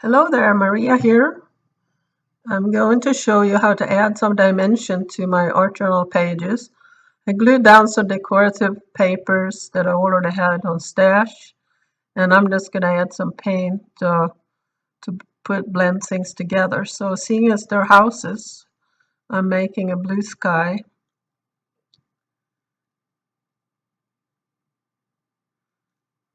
Hello there, Maria here. I'm going to show you how to add some dimension to my art journal pages. I glued down some decorative papers that I already had on stash, and I'm just going to add some paint to blend things together. So seeing as they're houses, I'm making a blue sky.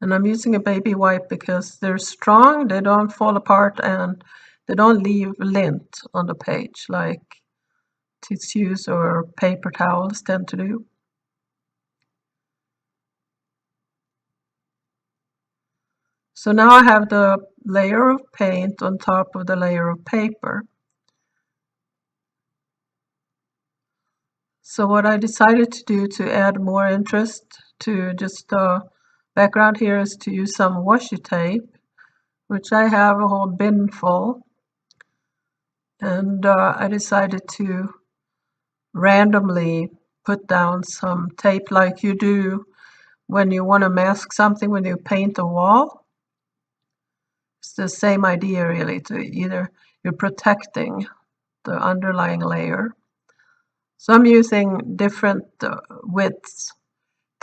And I'm using a baby white because they're strong, they don't fall apart, and they don't leave lint on the page like tissues or paper towels tend to do. So now I have the layer of paint on top of the layer of paper. So what I decided to do to add more interest to just the background here is to use some washi tape, which I have a whole bin full. And I decided to randomly put down some tape like you do when you want to mask something when you paint a wall. It's the same idea really, to either you're protecting the underlying layer. So I'm using different widths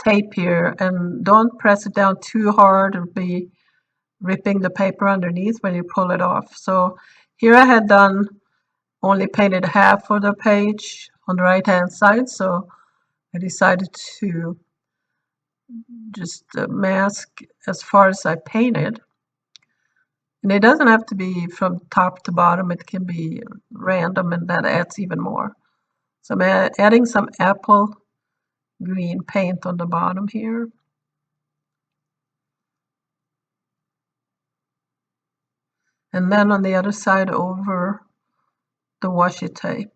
tape here, and don't press it down too hard or be ripping the paper underneath when you pull it off. So here I had done only painted half of the page on the right hand side, so I decided to just mask as far as I painted. And it doesn't have to be from top to bottom, it can be random, and that adds even more. So I'm adding some apple green paint on the bottom here. And then on the other side over the washi tape.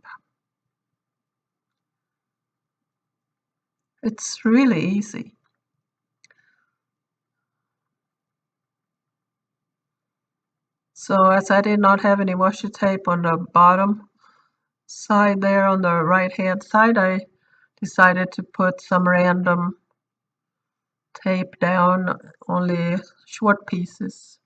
It's really easy. So as I did not have any washi tape on the bottom side there on the right hand side, I decided to put some random tape down, only short pieces.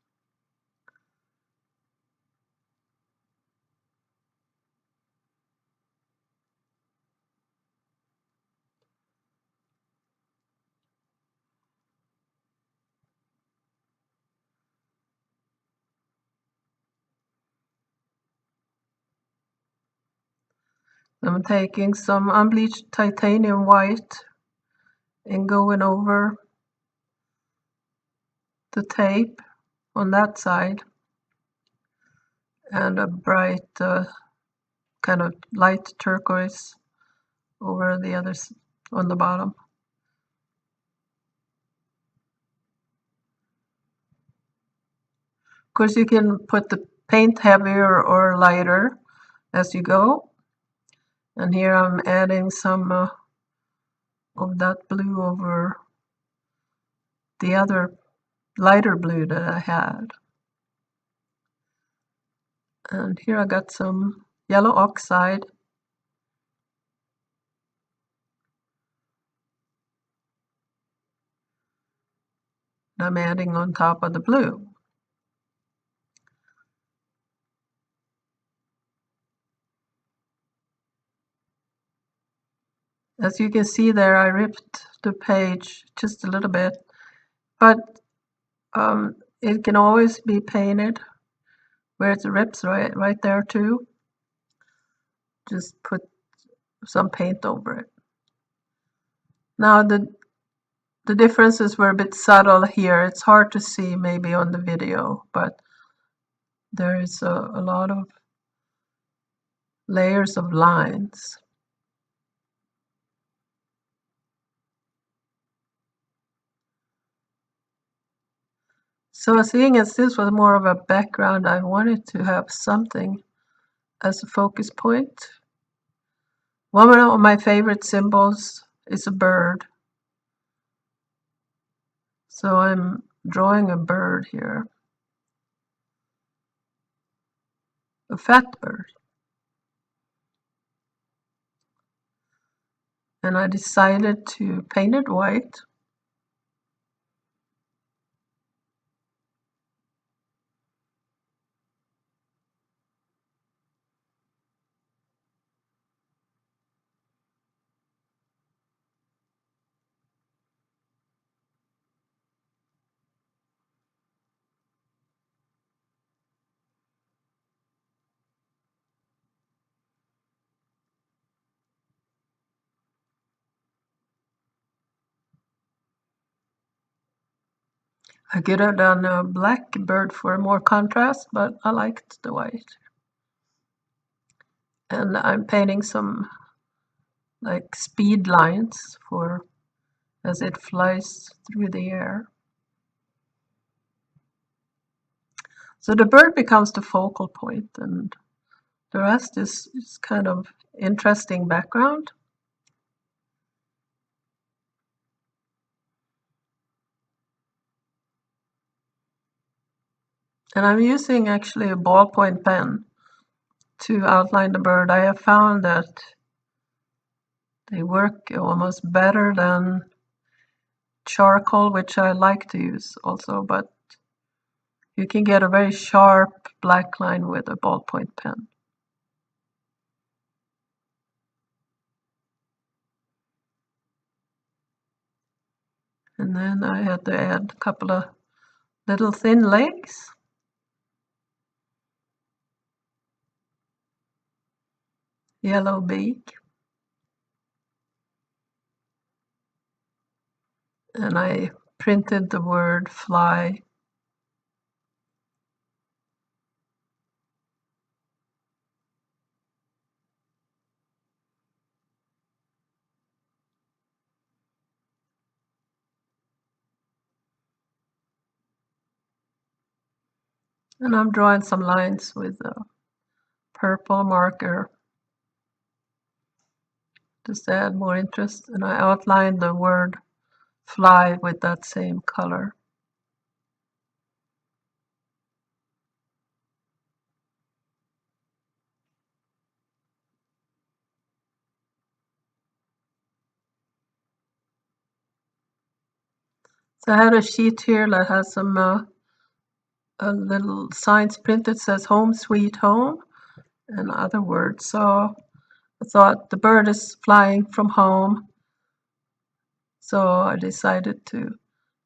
I'm taking some unbleached titanium white and going over the tape on that side, and a bright kind of light turquoise over the others on the bottom. Of course, you can put the paint heavier or lighter as you go. And here I'm adding some of that blue over the other lighter blue that I had. And here I got some yellow oxide. I'm adding on top of the blue. As you can see there, I ripped the page just a little bit, but it can always be painted where it rips right there too. Just put some paint over it. Now the differences were a bit subtle here. It's hard to see maybe on the video, but there is a lot of layers of lines. So seeing as this was more of a background, I wanted to have something as a focus point. One of my favorite symbols is a bird. So I'm drawing a bird here. A fat bird. And I decided to paint it white. I could have done a black bird for more contrast, but I liked the white. And I'm painting some like speed lines for as it flies through the air. So the bird becomes the focal point, and the rest is kind of interesting background. And I'm using actually a ballpoint pen to outline the bird. I have found that they work almost better than charcoal, which I like to use also, but you can get a very sharp black line with a ballpoint pen. And then I had to add a couple of little thin legs. Yellow beak. And I printed the word fly. And I'm drawing some lines with a purple marker just to add more interest. And I outlined the word fly with that same color. So I had a sheet here that has some a little signs printed, says home sweet home and other words. So I thought the bird is flying from home. So I decided to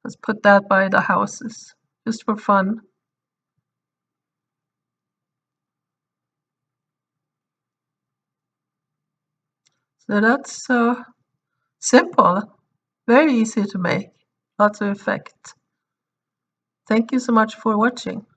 just put that by the houses just for fun. So that's simple, very easy to make, lots of effect. Thank you so much for watching.